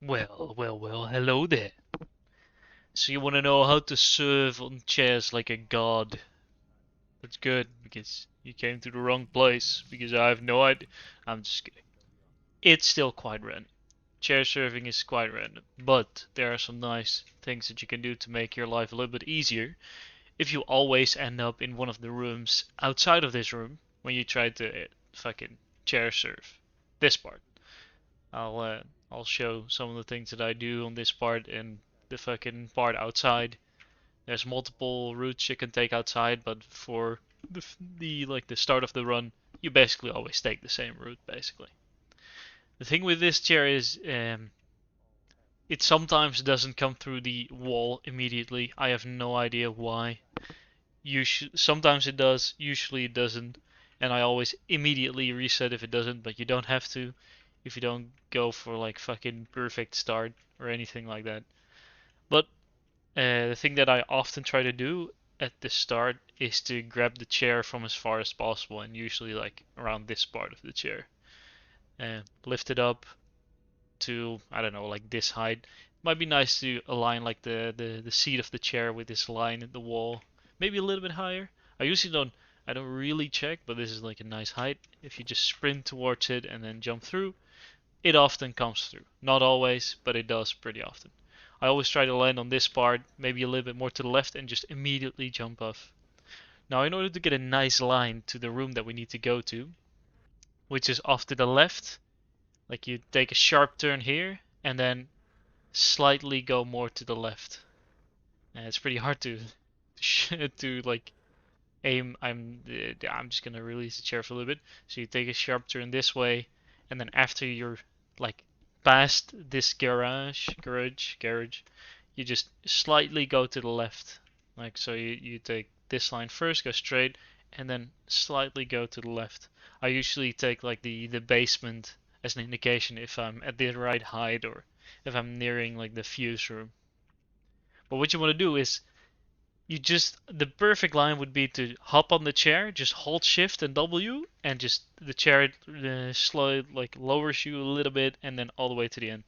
Well, hello there. So you want to know how to serve on chairs like a god? That's good, because you came to the wrong place, because I have no idea. I'm just kidding. It's still quite random. Chair serving is quite random, but there are some nice things that you can do to make your life a little bit easier if you always end up in one of the rooms outside of this room when you try to fucking chair serve. This part. I'll uh, I'll show some of the things that I do on this part and the fucking part outside. There's multiple routes you can take outside, but for the start of the run, you basically always take the same route basically. The thing with this chair is it sometimes doesn't come through the wall immediately. I have no idea why. Sometimes it does, usually it doesn't, and I always immediately reset if it doesn't, but you don't have to if you don't go for like fucking perfect start or anything like that. But the thing that I often try to do at the start is to grab the chair from as far as possible, and usually like around this part of the chair. Lift it up to, I don't know, like this height. Might be nice to align like the seat of the chair with this line in the wall. Maybe a little bit higher. I don't really check, but this is like a nice height. If you just sprint towards it and then jump through, it often comes through. Not always, but it does pretty often. I always try to land on this part, maybe a little bit more to the left, and just immediately jump off. Now, in order to get a nice line to the room that we need to go to, which is off to the left, like you take a sharp turn here, and then slightly go more to the left. And it's pretty hard to to like aim. I'm just gonna release the chair for a little bit. So you take a sharp turn this way, and then after you're like past this garage, you just slightly go to the left. Like so, you take this line first, go straight, and then slightly go to the left. I usually take like the basement as an indication if I'm at the right height or if I'm nearing like the fuse room. But what you want to do is the perfect line would be to hop on the chair, just hold shift and W, and just the chair slow like lowers you a little bit and then all the way to the end.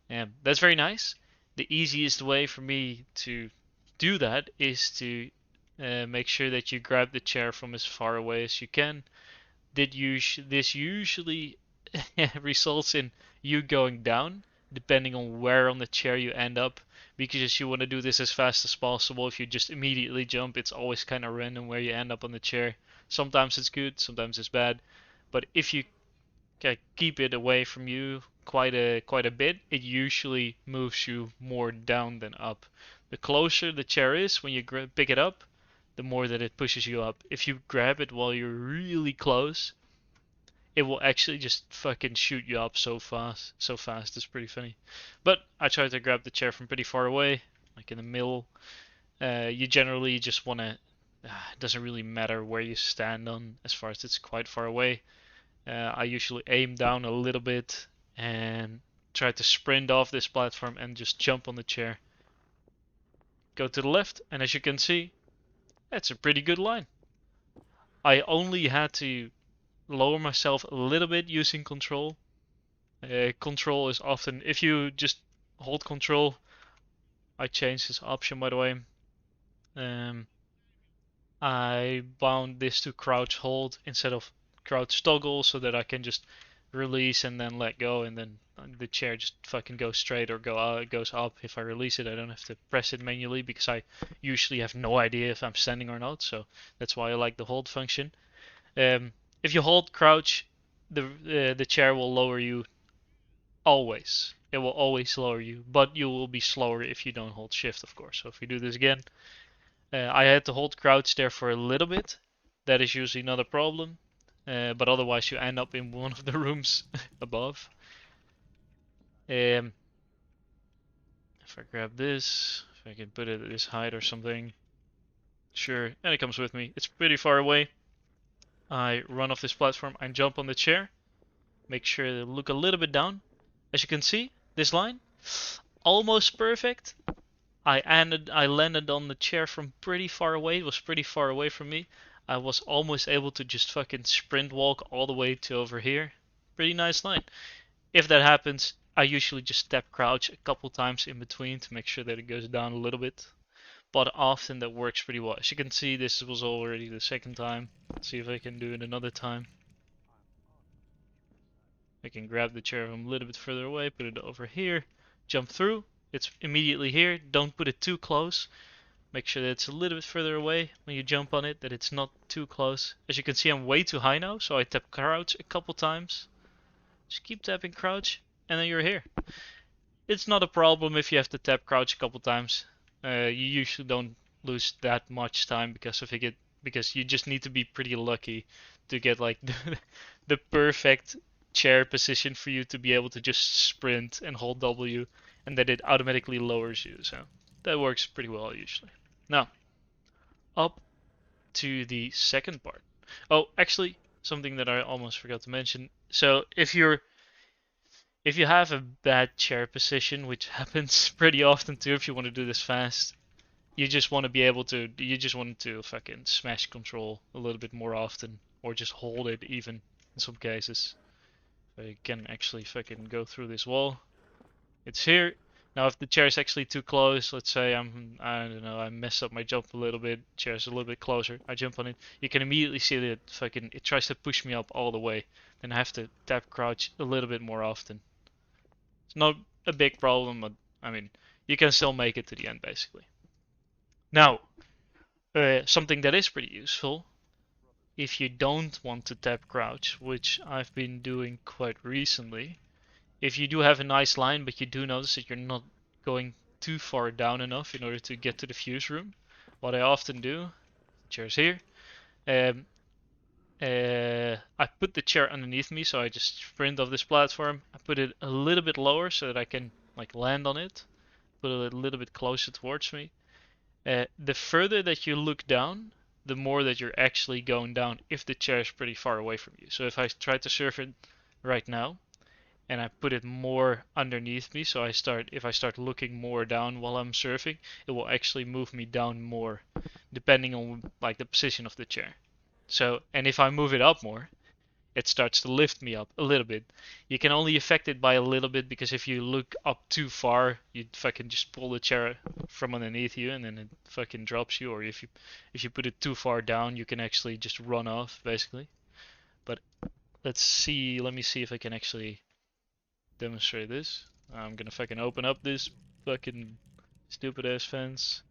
And that's very nice. The easiest way for me to do that is to make sure that you grab the chair from as far away as you can. This usually results in you going down, depending on where on the chair you end up, because you want to do this as fast as possible. If you just immediately jump, it's always kind of random where you end up on the chair. Sometimes it's good, sometimes it's bad, but if you keep it away from you quite a bit, it usually moves you more down than up. The closer the chair is when you pick it up, the more that it pushes you up. If you grab it while you're really close, it will actually just fucking shoot you up so fast. So fast, it's pretty funny. But I try to grab the chair from pretty far away, like in the middle. You generally just want to. It doesn't really matter where you stand on, as far as it's quite far away. I usually aim down a little bit and try to sprint off this platform and just jump on the chair. Go to the left, and as you can see, that's a pretty good line. I only had to lower myself a little bit using control. Control is often, if you just hold control, I changed this option by the way. Um, I bound this to crouch hold instead of crouch toggle so that I can just release and then let go, and then the chair just fucking goes straight or goes up. If I release it, I don't have to press it manually because I usually have no idea if I'm standing or not, so that's why I like the hold function. If you hold crouch, the chair will lower you always. It will always lower you, but you will be slower if you don't hold shift, of course. So if we do this again, I had to hold crouch there for a little bit. That is usually not a problem, but otherwise you end up in one of the rooms above. If I grab this, if I can put it at this height or something, sure, and it comes with me. It's pretty far away. I run off this platform, I jump on the chair, make sure to look a little bit down. As you can see, this line, almost perfect. I landed on the chair from pretty far away. It was pretty far away from me. I was almost able to just fucking sprint walk all the way to over here. Pretty nice line. If that happens, I usually just tap crouch a couple times in between to make sure that it goes down a little bit. But often that works pretty well. As you can see, this was already the second time. Let's see if I can do it another time. I can grab the chair from a little bit further away, put it over here, jump through. It's immediately here. Don't put it too close. Make sure that it's a little bit further away when you jump on it, that it's not too close. As you can see, I'm way too high now, so I tap crouch a couple times. Just keep tapping crouch, and then you're here. It's not a problem if you have to tap crouch a couple times. You usually don't lose that much time because you just need to be pretty lucky to get like the perfect chair position for you to be able to just sprint and hold W, and that it automatically lowers you. So that works pretty well usually. Now, up to the second part. Oh, actually, something that I almost forgot to mention. So if you have a bad chair position, which happens pretty often too, if you want to do this fast, you just want to fucking smash control a little bit more often, or just hold it even in some cases. I can actually fucking go through this wall. It's here. Now if the chair is actually too close, let's say I don't know, I messed up my jump a little bit, chair's a little bit closer, I jump on it, you can immediately see that it tries to push me up all the way. Then I have to tap crouch a little bit more often. It's not a big problem, but I mean, you can still make it to the end basically. Now, something that is pretty useful, if you don't want to tap crouch, which I've been doing quite recently, if you do have a nice line, but you do notice that you're not going too far down enough in order to get to the fuse room, what I often do, chair's here, I put the chair underneath me, so I just sprint off this platform, I put it a little bit lower so that I can like land on it, put it a little bit closer towards me. The further that you look down, the more that you're actually going down if the chair is pretty far away from you. So if I try to surf it right now, and I put it more underneath me, so if I start looking more down while I'm surfing, it will actually move me down more, depending on like the position of the chair. So, and if I move it up more, it starts to lift me up a little bit. You can only affect it by a little bit, because if you look up too far, you fucking just pull the chair from underneath you and then it fucking drops you. Or if you put it too far down, you can actually just run off basically. But let me see if I can actually demonstrate this. I'm gonna fucking open up this fucking stupid ass fence.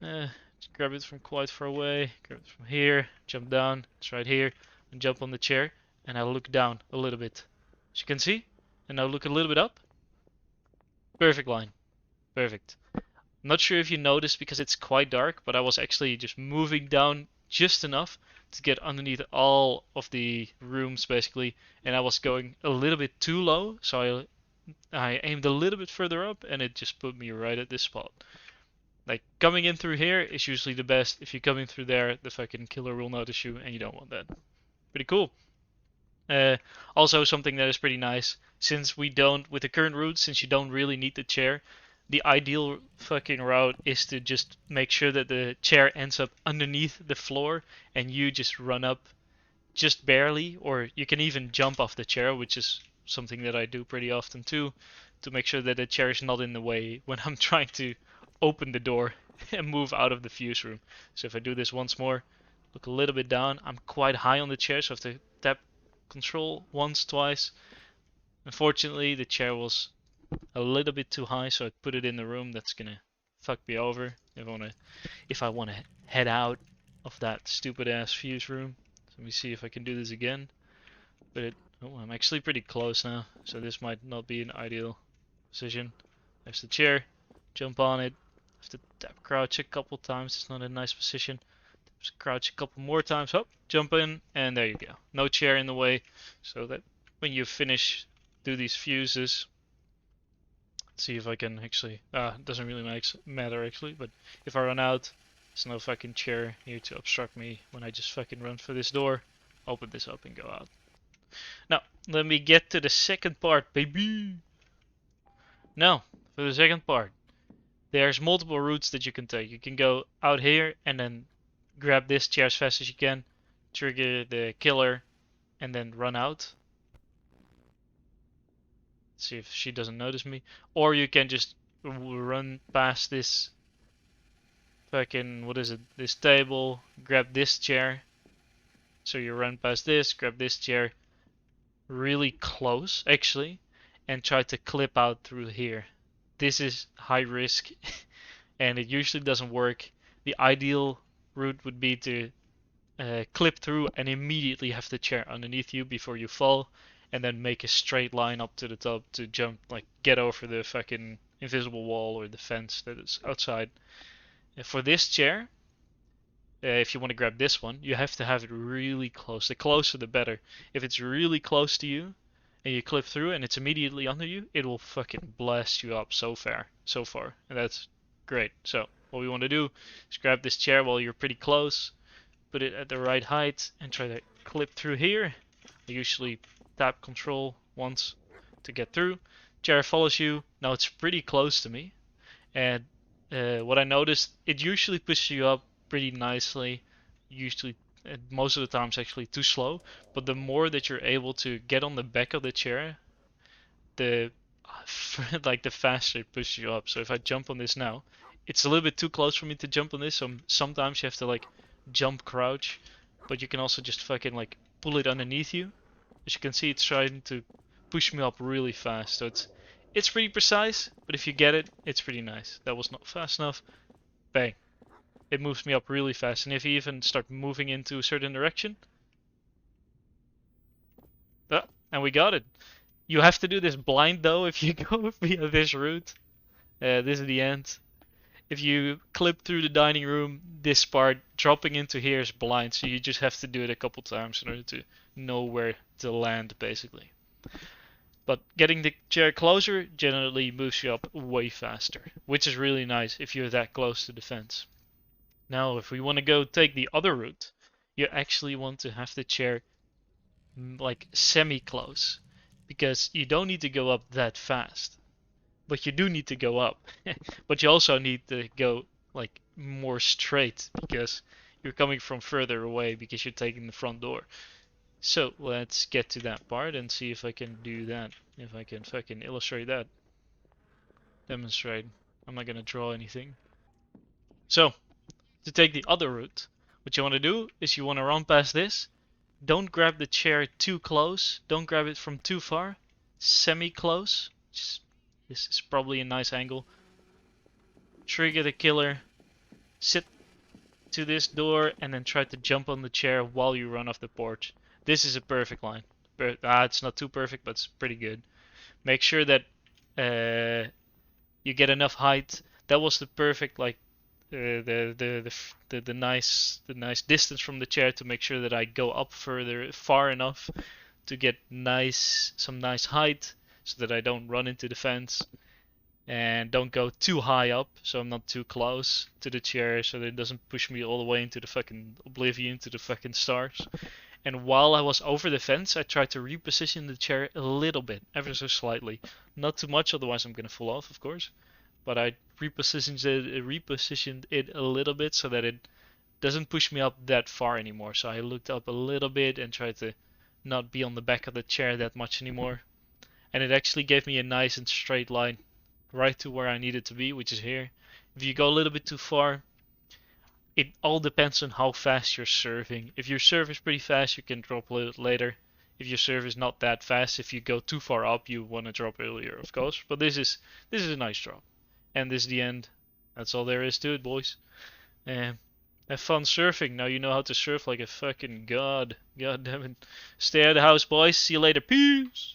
Just grab it from quite far away, grab it from here, jump down, it's right here, and jump on the chair, and I look down a little bit. As you can see, and now look a little bit up. Perfect line. Perfect. I'm not sure if you noticed because it's quite dark, but I was actually just moving down just enough to get underneath all of the rooms basically, and I was going a little bit too low, so I aimed a little bit further up, and it just put me right at this spot. Like, coming in through here is usually the best. If you're coming through there, the fucking killer will notice you, and you don't want that. Pretty cool. Also, something that is pretty nice, since with the current route, since you don't really need the chair, the ideal fucking route is to just make sure that the chair ends up underneath the floor, and you just run up just barely, or you can even jump off the chair, which is something that I do pretty often too, to make sure that the chair is not in the way when I'm trying to open the door and move out of the fuse room. So if I do this once more, look a little bit down, I'm quite high on the chair, so I have to tap control once, twice. Unfortunately, the chair was a little bit too high, so I put it in the room. That's gonna fuck me over if I wanna head out of that stupid ass fuse room. So let me see if I can do this again. But I'm actually pretty close now, so this might not be an ideal position. There's the chair, jump on it. Have to tap crouch a couple times. It's not a nice position. Just crouch a couple more times. Hop, jump in, and there you go. No chair in the way, so that when you finish, do these fuses. Let's see if I can actually. It doesn't really matter actually, but if I run out, there's no fucking chair here to obstruct me when I just fucking run for this door, open this up, and go out. Now, let me get to the second part, baby. Now, for the second part, there's multiple routes that you can take. You can go out here and then grab this chair as fast as you can, trigger the killer, and then run out. See if she doesn't notice me. Or you can just run past this fucking, what is it, this table, grab this chair. So you run past this, grab this chair really close actually, and try to clip out through here. This is high risk and it usually doesn't work. The ideal route would be to clip through and immediately have the chair underneath you before you fall, and then make a straight line up to the top to jump, like get over the fucking invisible wall or the fence that is outside. And for this chair, if you want to grab this one, you have to have it really close. The closer the better. If it's really close to you and you clip through and it's immediately under you, it will fucking blast you up so far, and that's great. So what we want to do is grab this chair while you're pretty close, put it at the right height, and try to clip through here. I usually tap control once to get through. Chair follows you. Now it's pretty close to me, and what I noticed, it usually pushes you up pretty nicely. Usually, most of the times actually too slow. But the more that you're able to get on the back of the chair, the like the faster it pushes you up. So if I jump on this now, it's a little bit too close for me to jump on this. So sometimes you have to like jump crouch, but you can also just fucking like pull it underneath you. As you can see, it's trying to push me up really fast. So it's pretty precise, but if you get it, it's pretty nice. That was not fast enough. Bang. It moves me up really fast, and if you even start moving into a certain direction, and we got it. You have to do this blind though if you go via this route. This is the end. If you clip through the dining room, this part dropping into here is blind, so you just have to do it a couple times in order to know where to land, basically. But getting the chair closer generally moves you up way faster, which is really nice if you're that close to the fence. Now, if we want to go take the other route, you actually want to have the chair like semi-close, because you don't need to go up that fast, but you do need to go up. But you also need to go like more straight, because you're coming from further away because you're taking the front door. So let's get to that part and see if I can do that. If I can fucking illustrate that. Demonstrate. I'm not gonna draw anything. So, to take the other route, what you want to do is you want to run past this. Don't grab the chair too close. Don't grab it from too far. Semi-close. This is probably a nice angle. Trigger the killer. Sit to this door and then try to jump on the chair while you run off the porch. This is a perfect line. It's not too perfect, but it's pretty good. Make sure that you get enough height. That was the perfect like the nice distance from the chair to make sure that I go up far enough to get some nice height, so that I don't run into the fence, and don't go too high up, so I'm not too close to the chair, so that it doesn't push me all the way into the fucking oblivion, to the fucking stars. And while I was over the fence, I tried to reposition the chair a little bit, ever so slightly. Not too much, otherwise I'm gonna fall off, of course. But I repositioned it a little bit so that it doesn't push me up that far anymore. So I looked up a little bit and tried to not be on the back of the chair that much anymore. And it actually gave me a nice and straight line right to where I needed to be, which is here. If you go a little bit too far, it all depends on how fast you're serving. If your serve is pretty fast, you can drop a little later. If your serve is not that fast, if you go too far up, you want to drop earlier, of course. But this is a nice drop. And this is the end. That's all there is to it, boys. Have fun surfing. Now you know how to surf like a fucking god. God damn it. Stay out of the house, boys. See you later. Peace.